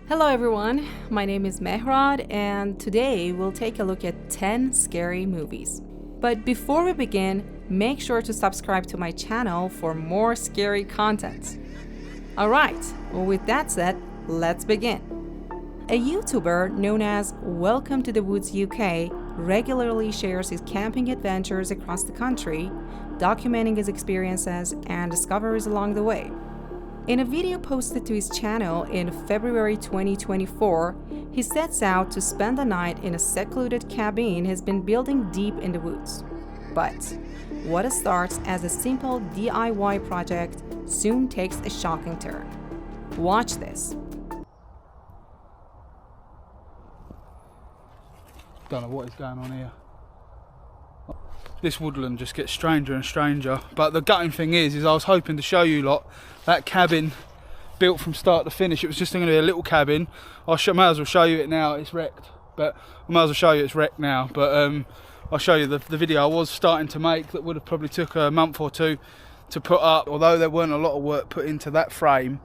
Hello everyone, my name is Mehrad and today we'll take a look at 10 scary movies. But before we begin, make sure to subscribe to my channel for more scary content. Alright, well with that said, let's begin. A YouTuber known as Welcome to the Woods UK regularly shares his camping adventures across the country, documenting his experiences and discoveries along the way. In a video posted to his channel in February 2024, he sets out to spend the night in a secluded cabin he's been building deep in the woods. But what starts as a simple DIY project soon takes a shocking turn. Watch this. Don't know what is going on here. This woodland just gets stranger and stranger, but the gutting thing is I was hoping to show you lot that cabin built from start to finish. It was just going to be a little cabin. Might as well show you it now. It's wrecked, but I might as well show you it's wrecked now. But I'll show you the video I was starting to make that would have probably took a month or two to put up. Although there weren't a lot of work put into that frame,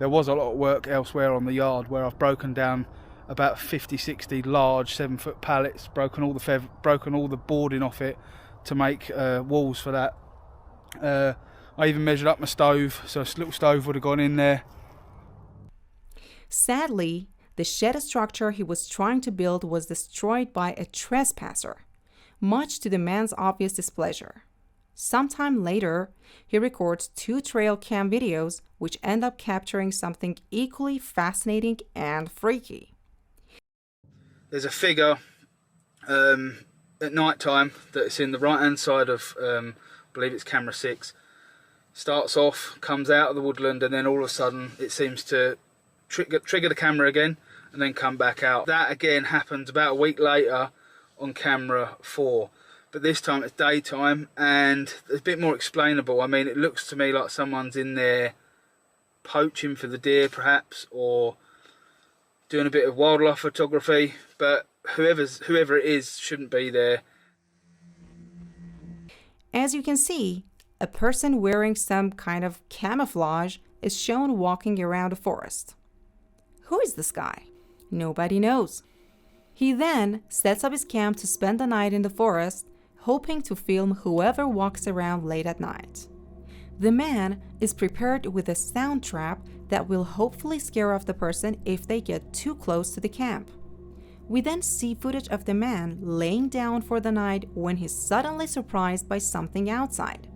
there was a lot of work elsewhere on the yard where I've broken down about 50-60 large 7-foot pallets, broken all the boarding off it to make walls for that. I even measured up my stove, so a little stove would have gone in there. Sadly, the shed structure he was trying to build was destroyed by a trespasser, much to the man's obvious displeasure. Sometime later, he records 2 trail cam videos which end up capturing something equally fascinating and freaky. There's a figure at night time that's in the right hand side of, I believe it's camera 6. Starts off, comes out of the woodland, and then all of a sudden it seems to trigger the camera again and then come back out. That again happens about a week later on camera 4, but this time it's daytime and it's a bit more explainable. I mean, it looks to me like someone's in there poaching for the deer perhaps, or doing a bit of wildlife photography, but whoever it is shouldn't be there. As you can see, a person wearing some kind of camouflage is shown walking around a forest. Who is this guy? Nobody knows. He then sets up his camp to spend the night in the forest, hoping to film whoever walks around late at night. The man is prepared with a sound trap that will hopefully scare off the person if they get too close to the camp. We then see footage of the man laying down for the night when he's suddenly surprised by something outside.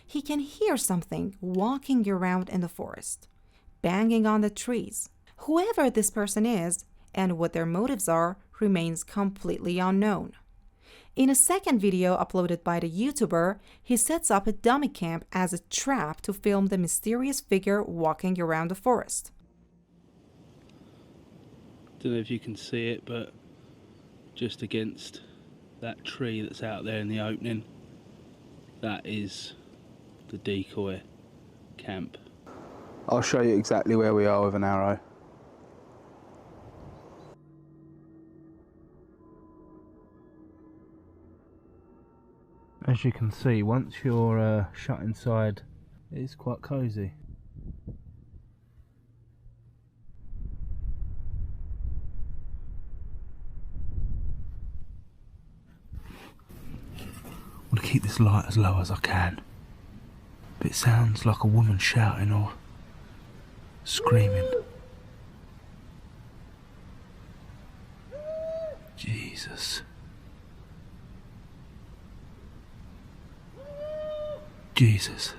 He can hear something walking around in the forest, banging on the trees. Whoever this person is and what their motives are remains completely unknown. In a second video uploaded by the YouTuber, he sets up a dummy camp as a trap to film the mysterious figure walking around the forest. Don't know if you can see it, but just against that tree that's out there in the opening, that is the decoy camp. I'll show you exactly where we are with an arrow. As you can see, once you're shut inside, it's quite cosy. I want to keep this light as low as I can. But it sounds like a woman shouting or screaming. Jesus. Jesus.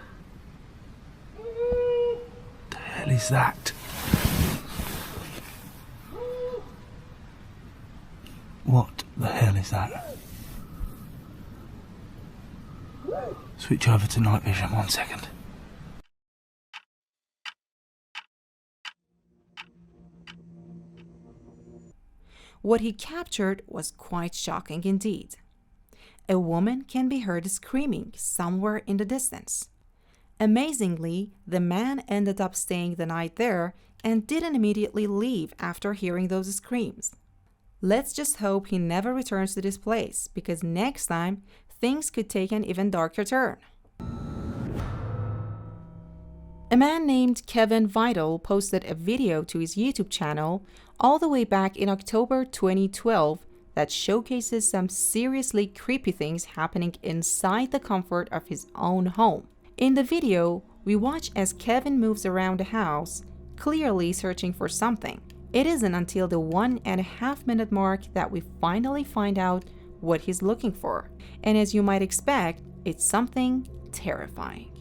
What the hell is that? What the hell is that? Switch over to night vision 1 second. What he captured was quite shocking indeed. A woman can be heard screaming somewhere in the distance. Amazingly, the man ended up staying the night there and didn't immediately leave after hearing those screams. Let's just hope he never returns to this place, because next time things could take an even darker turn. A man named Kevin Vidal posted a video to his YouTube channel all the way back in October 2012 that showcases some seriously creepy things happening inside the comfort of his own home. In the video, we watch as Kevin moves around the house, clearly searching for something. It isn't until the 1.5 minute mark that we finally find out what he's looking for. And as you might expect, it's something terrifying.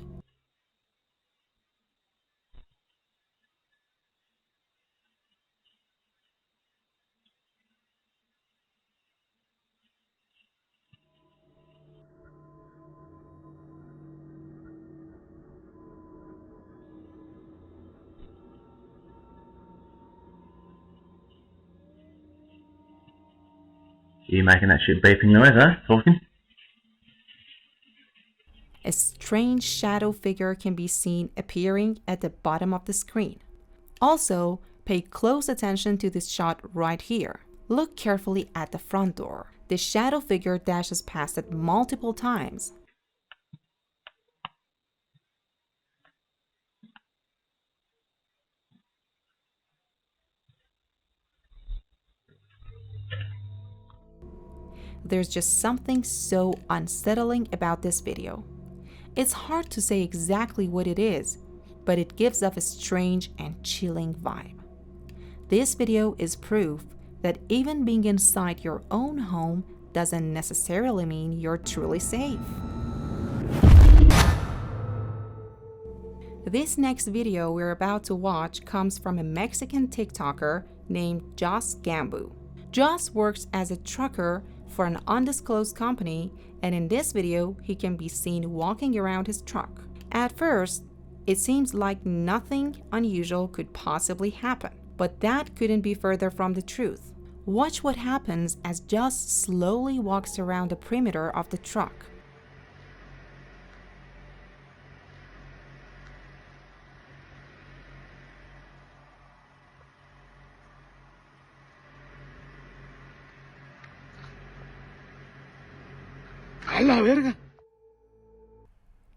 You making that shit beeping noise, huh? Talking? A strange shadow figure can be seen appearing at the bottom of the screen. Also, pay close attention to this shot right here. Look carefully at the front door. The shadow figure dashes past it multiple times. There's just something so unsettling about this video. It's hard to say exactly what it is, but it gives off a strange and chilling vibe. This video is proof that even being inside your own home doesn't necessarily mean you're truly safe. This next video we're about to watch comes from a Mexican TikToker named Jos Gambu. Jos works as a trucker for an undisclosed company, and in this video he can be seen walking around his truck. At first, it seems like nothing unusual could possibly happen, but that couldn't be further from the truth. Watch what happens as Jos slowly walks around the perimeter of the truck.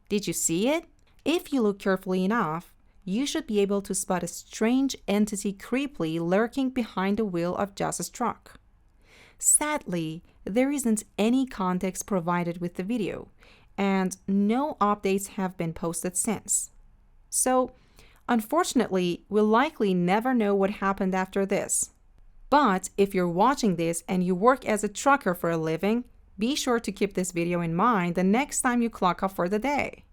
Did you see it? If you look carefully enough, you should be able to spot a strange entity creepily lurking behind the wheel of Jos's truck. Sadly, there isn't any context provided with the video, and no updates have been posted since. So, unfortunately, we'll likely never know what happened after this. But if you're watching this and you work as a trucker for a living, be sure to keep this video in mind the next time you clock off for the day.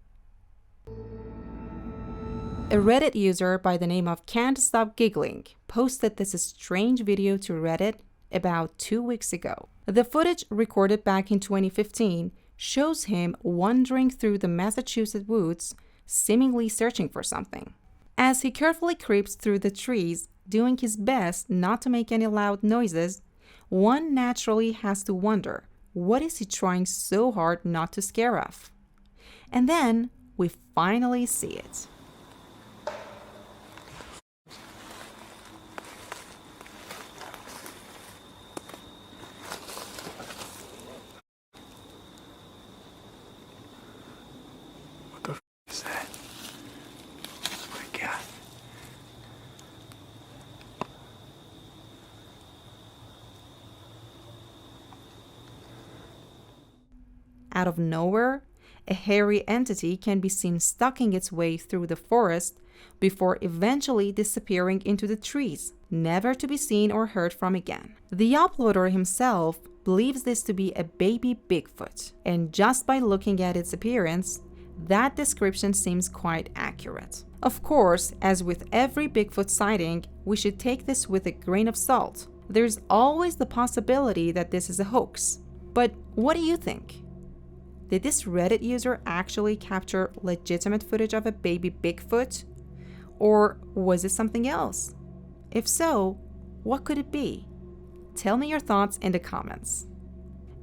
A Reddit user by the name of Can't Stop Giggling posted this strange video to Reddit about 2 weeks ago. The footage, recorded back in 2015, shows him wandering through the Massachusetts woods, seemingly searching for something. As he carefully creeps through the trees, doing his best not to make any loud noises, one naturally has to wonder, what is he trying so hard not to scare off? And then we finally see it. What the f is that? Oh my God. Out of nowhere, a hairy entity can be seen stalking its way through the forest before eventually disappearing into the trees, never to be seen or heard from again. The uploader himself believes this to be a baby Bigfoot, and just by looking at its appearance, that description seems quite accurate. Of course, as with every Bigfoot sighting, we should take this with a grain of salt. there's always the possibility that this is a hoax. But what do you think? Did this Reddit user actually capture legitimate footage of a baby Bigfoot? Or was it something else? If so, what could it be? Tell me your thoughts in the comments.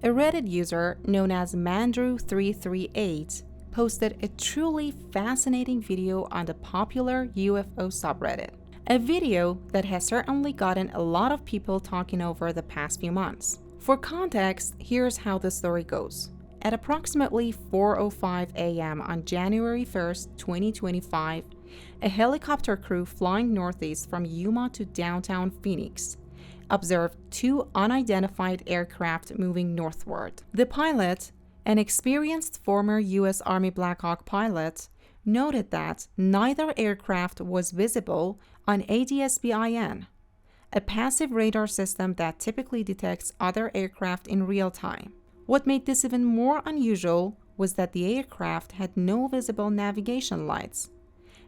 A Reddit user known as Mandrew338 posted a truly fascinating video on the popular UFO subreddit. A video that has certainly gotten a lot of people talking over the past few months. For context, here's how the story goes. At approximately 4:05 a.m. on January 1st, 2025, a helicopter crew flying northeast from Yuma to downtown Phoenix observed two unidentified aircraft moving northward. The pilot, an experienced former U.S. Army Black Hawk pilot, noted that neither aircraft was visible on ADS-BIN, a passive radar system that typically detects other aircraft in real time. What made this even more unusual was that the aircraft had no visible navigation lights,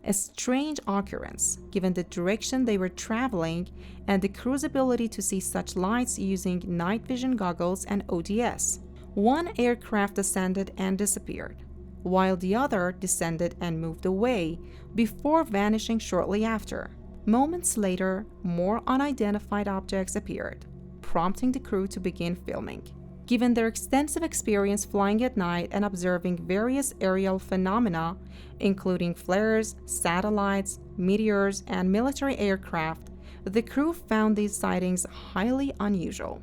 a strange occurrence given the direction they were traveling and the crew's ability to see such lights using night vision goggles and ODS. One aircraft descended and disappeared, while the other descended and moved away before vanishing shortly after. Moments later, more unidentified objects appeared, prompting the crew to begin filming. Given their extensive experience flying at night and observing various aerial phenomena, including flares, satellites, meteors, and military aircraft, the crew found these sightings highly unusual.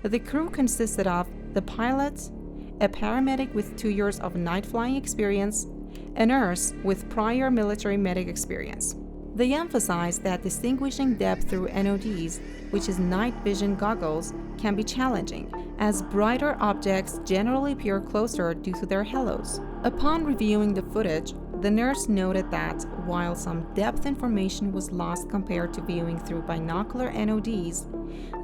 The crew consisted of the pilot, a paramedic with 2 years of night flying experience, a nurse with prior military medic experience. They emphasized that distinguishing depth through NODs, which is night vision goggles, can be challenging, as brighter objects generally appear closer due to their halos. Upon reviewing the footage, the nurse noted that while some depth information was lost compared to viewing through binocular NODs,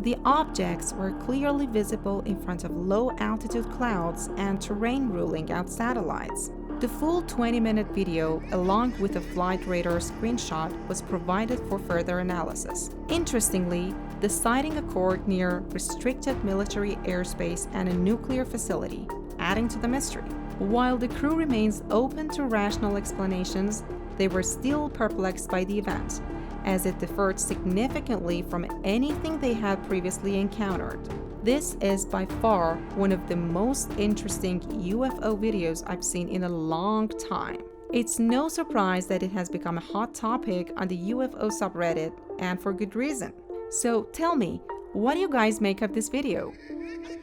the objects were clearly visible in front of low-altitude clouds and terrain ruling out satellites. The full 20-minute video, along with a flight radar screenshot, was provided for further analysis. Interestingly, the sighting occurred near restricted military airspace and a nuclear facility, adding to the mystery. While the crew remains open to rational explanations, they were still perplexed by the event, as it differed significantly from anything they had previously encountered. This is by far one of the most interesting UFO videos I've seen in a long time. It's no surprise that it has become a hot topic on the UFO subreddit, and for good reason. So tell me, what do you guys make of this video?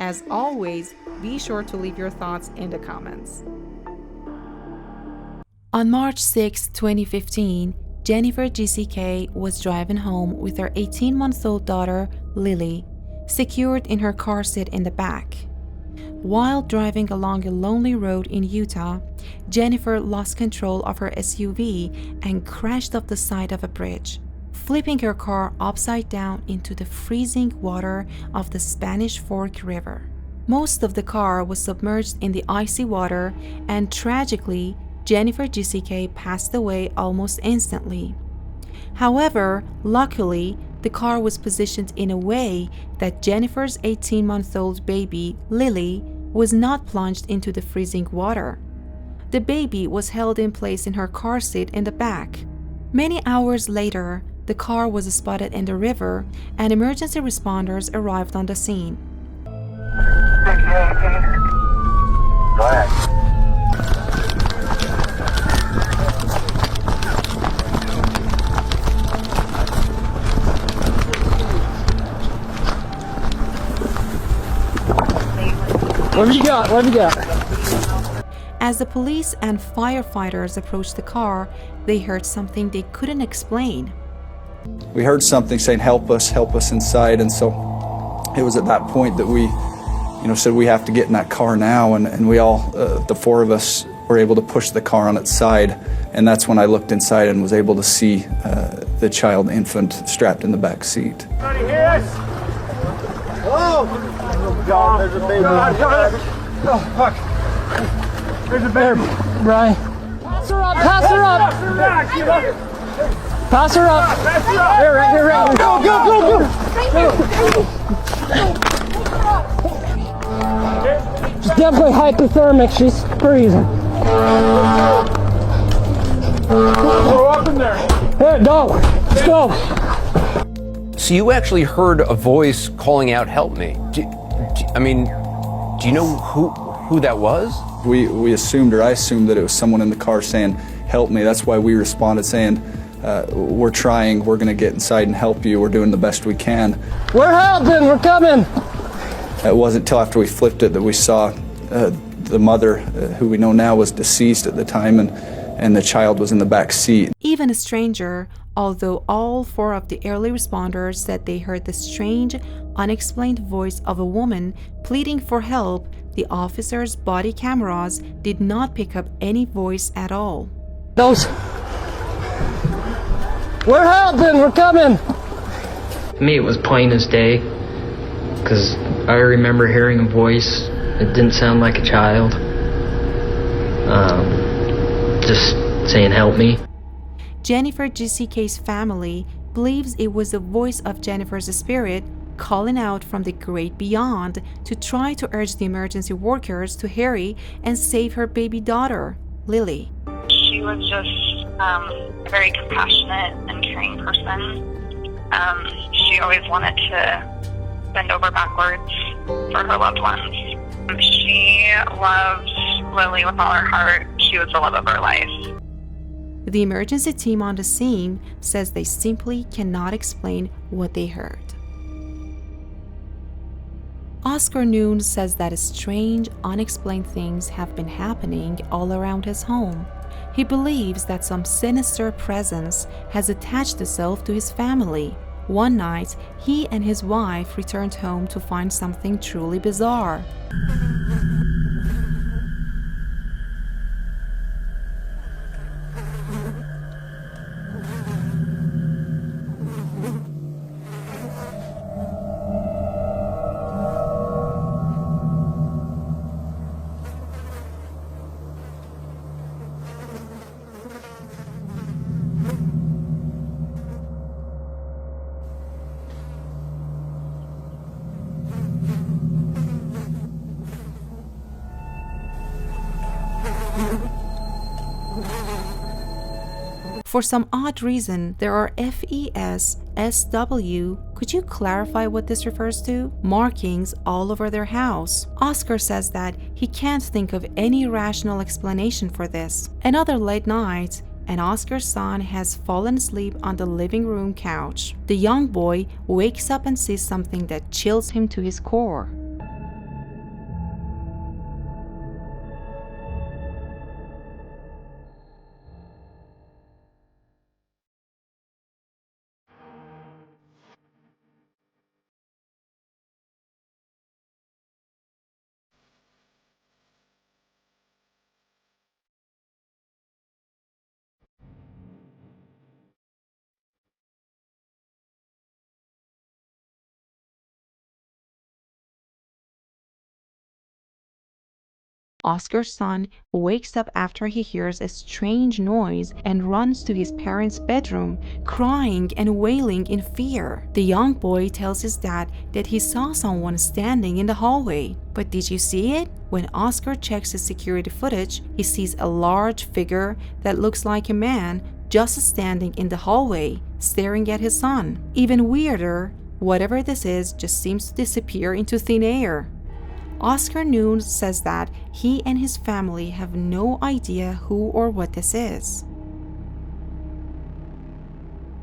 As always, be sure to leave your thoughts in the comments. On March 6, 2015, Jennifer GCK was driving home with her 18-month-old daughter, Lily, secured in her car seat in the back. While driving along a lonely road in Utah, Jennifer lost control of her SUV and crashed off the side of a bridge, flipping her car upside down into the freezing water of the Spanish Fork River. Most of the car was submerged in the icy water, and tragically, Jennifer GCK passed away almost instantly. However, luckily, the car was positioned in a way that Jennifer's 18-month-old baby, Lily, was not plunged into the freezing water. The baby was held in place in her car seat in the back. Many hours later, the car was spotted in the river, and emergency responders arrived on the scene. Go ahead. What have you got? What have you got? As the police and firefighters approached the car, they heard something they couldn't explain. We heard something saying, help us inside. And so it was at that point that we, said we have to get in that car now. And we all, the four of us, were able to push the car on its side, and that's when I looked inside and was able to see the child infant strapped in the back seat. Anybody hear us? Oh! God, there's a baby. Oh, fuck. There's a baby. Brian. Pass her up, pass her up! Pass her up! Here, right here, right here. Go, go, go, go! She's definitely hypothermic, she's freezing. Go up in there. Here, go! Let's go! So you actually heard a voice calling out, "Help me." Do you know who that was? We assumed, or I assumed, that it was someone in the car saying, "Help me." That's why we responded saying, we're trying, we're going to get inside and help you, we're doing the best we can. We're helping, we're coming! It wasn't until after we flipped it that we saw the mother, who we know now was deceased at the time, and the child was in the back seat. Even a stranger, although all 4 of the early responders said they heard the strange, unexplained voice of a woman pleading for help, the officers' body cameras did not pick up any voice at all. We're helping, we're coming! To me, it was plain as day, because I remember hearing a voice. It didn't sound like a child. Just saying, "Help me." Jennifer GCK's family believes it was the voice of Jennifer's spirit calling out from the great beyond to try to urge the emergency workers to hurry and save her baby daughter, Lily. She was just a very compassionate and caring person. She always wanted to bend over backwards for her loved ones. She loved Lily with all her heart. She was the love of her life. The emergency team on the scene says they simply cannot explain what they heard. Oscar Noon says that strange, unexplained things have been happening all around his home. He believes that some sinister presence has attached itself to his family. One night, he and his wife returned home to find something truly bizarre. For some odd reason, there are FES, SW, could you clarify what this refers to? Markings all over their house. Oscar says that he can't think of any rational explanation for this. Another late night, and Oscar's son has fallen asleep on the living room couch. The young boy wakes up and sees something that chills him to his core. Oscar's son wakes up after he hears a strange noise and runs to his parents' bedroom, crying and wailing in fear. The young boy tells his dad that he saw someone standing in the hallway. But did you see it? When Oscar checks his security footage, he sees a large figure that looks like a man just standing in the hallway, staring at his son. Even weirder, whatever this is just seems to disappear into thin air. Oscar Noon says that he and his family have no idea who or what this is.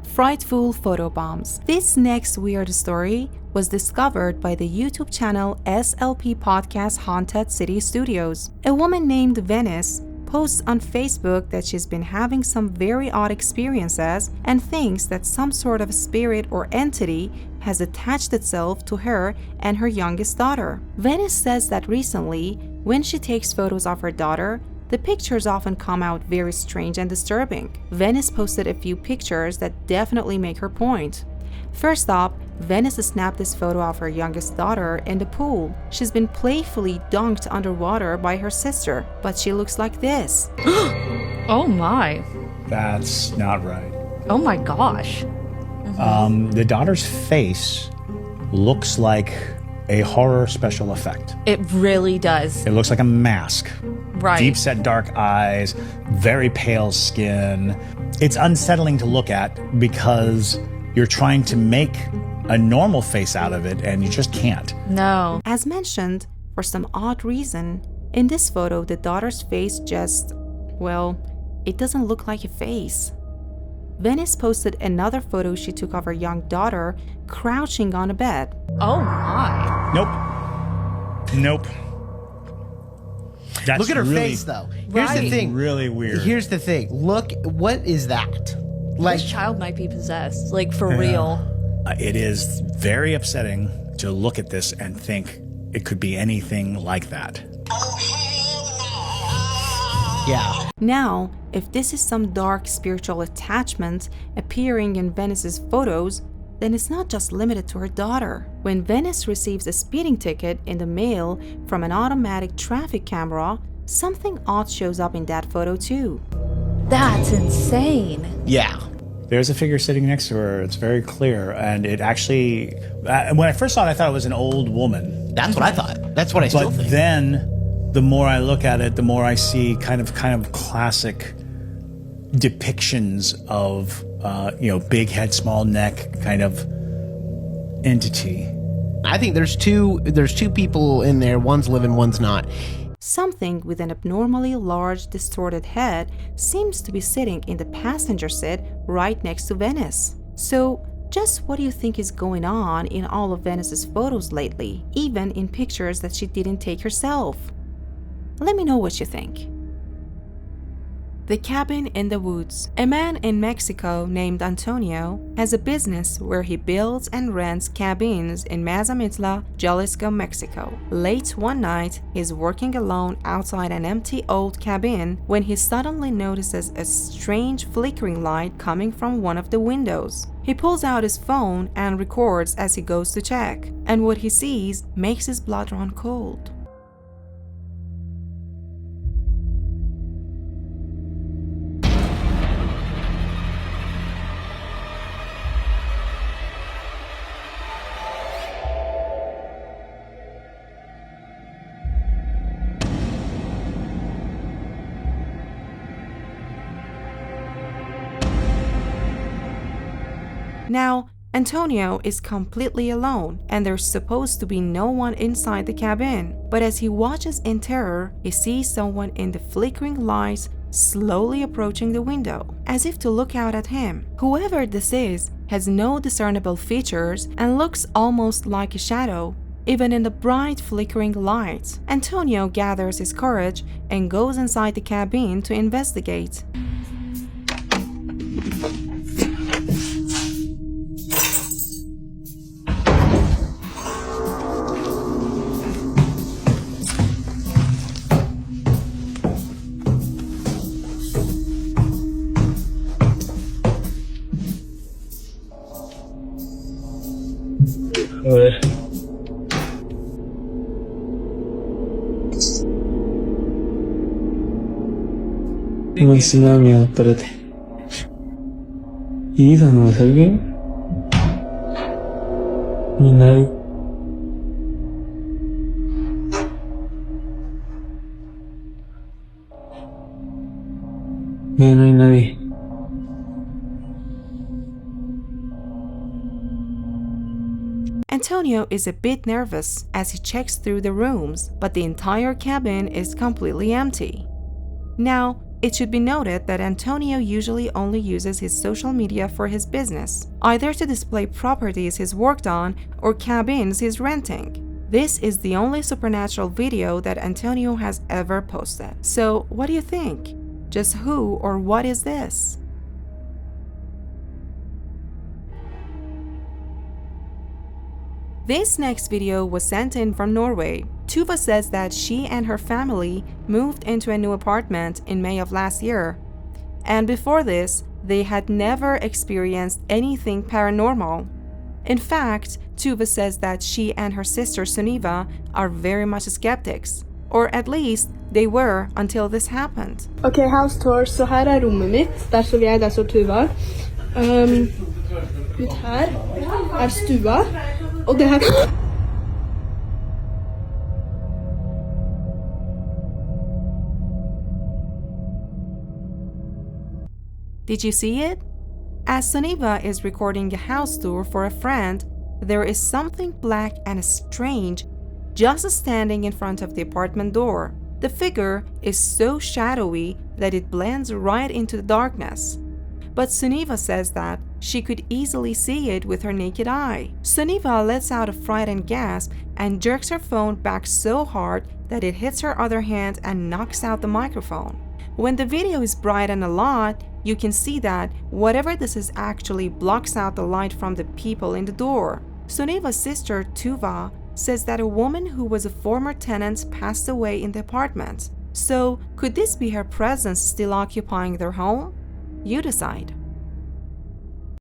Frightful photobombs. This next weird story was discovered by the YouTube channel SLP Podcast Haunted City Studios. A woman named Venice posts on Facebook that she's been having some very odd experiences and thinks that some sort of spirit or entity has attached itself to her and her youngest daughter. Venice says that recently, when she takes photos of her daughter, the The pictures often come out very strange and disturbing. Venice posted a few pictures that definitely make her point. First up, Venice snapped this photo of her youngest daughter in the pool. She's been playfully dunked underwater by her sister, but she looks like this. Oh my. That's not right. Oh my gosh. The daughter's face looks like a horror special effect. It really does. It looks like a mask. Right. Deep set dark eyes, very pale skin. It's unsettling to look at because you're trying to make a normal face out of it and you just can't. No. As mentioned, for some odd reason, in this photo the daughter's face just, well, it doesn't look like a face. Venice posted another photo she took of her young daughter crouching on a bed. Oh my. Nope. That's Look at her really, face, though. Here's the thing. Really weird. Here's the thing. Look, what is that? Like, this child might be possessed, like for real. It is very upsetting to look at this and think it could be anything like that. Yeah. Now, if this is some dark spiritual attachment appearing in Venice's photos, then it's not just limited to her daughter. When Venice receives a speeding ticket in the mail from an automatic traffic camera, something odd shows up in that photo too. That's insane. Yeah. There's a figure sitting next to her. It's very clear. And it actually, when I first saw it, I thought it was an old woman. That's what I thought. That's what I still think. But then, the more I look at it, the more I see kind of classic depictions of, big head, small neck kind of entity. I think there's two people in there. One's living, one's not. Something with an abnormally large, distorted head seems to be sitting in the passenger seat right next to Venice. So, just what do you think is going on in all of Venice's photos lately, even in pictures that she didn't take herself? Let me know what you think. The cabin in the woods. A man in Mexico named Antonio has a business where he builds and rents cabins in Mazamitla, Jalisco, Mexico. Late one night, he's working alone outside an empty old cabin when he suddenly notices a strange flickering light coming from one of the windows. He pulls out his phone and records as he goes to check, and what he sees makes his blood run cold. Now, Antonio is completely alone, and there's supposed to be no one inside the cabin. But as he watches in terror, he sees someone in the flickering lights slowly approaching the window, as if to look out at him. Whoever this is has no discernible features and looks almost like a shadow, even in the bright flickering lights. Antonio gathers his courage and goes inside the cabin to investigate. A ver. No si me da miedo, espérate. ¿Y dónde es alguien? No hay nadie. Mira, no hay nadie. Antonio is a bit nervous as he checks through the rooms, but the entire cabin is completely empty. Now, it should be noted that Antonio usually only uses his social media for his business, either to display properties he's worked on or cabins he's renting. This is the only supernatural video that Antonio has ever posted. So, what do you think? Just who or what is this? This next video was sent in from Norway. Tuva says that she and her family moved into a new apartment in May of last year. And before this, they had never experienced anything paranormal. In fact, Tuva says that she and her sister Sunniva are very much skeptics. Or at least they were until this happened. Okay, house tour. Så här är rummet mitt. Där står vi, där står Tuva. Ut här är stua. Och det här... Did you see it? As Sunniva is recording a house tour for a friend, there is something black and strange just standing in front of the apartment door. The figure is so shadowy that it blends right into the darkness. But Sunniva says that she could easily see it with her naked eye. Sunniva lets out a frightened gasp and jerks her phone back so hard that it hits her other hand and knocks out the microphone. When the video is brightened a lot, you can see that whatever this is actually blocks out the light from the people in the door. Sunniva's sister Tuva says that a woman who was a former tenant passed away in the apartment. So, could this be her presence still occupying their home? You decide.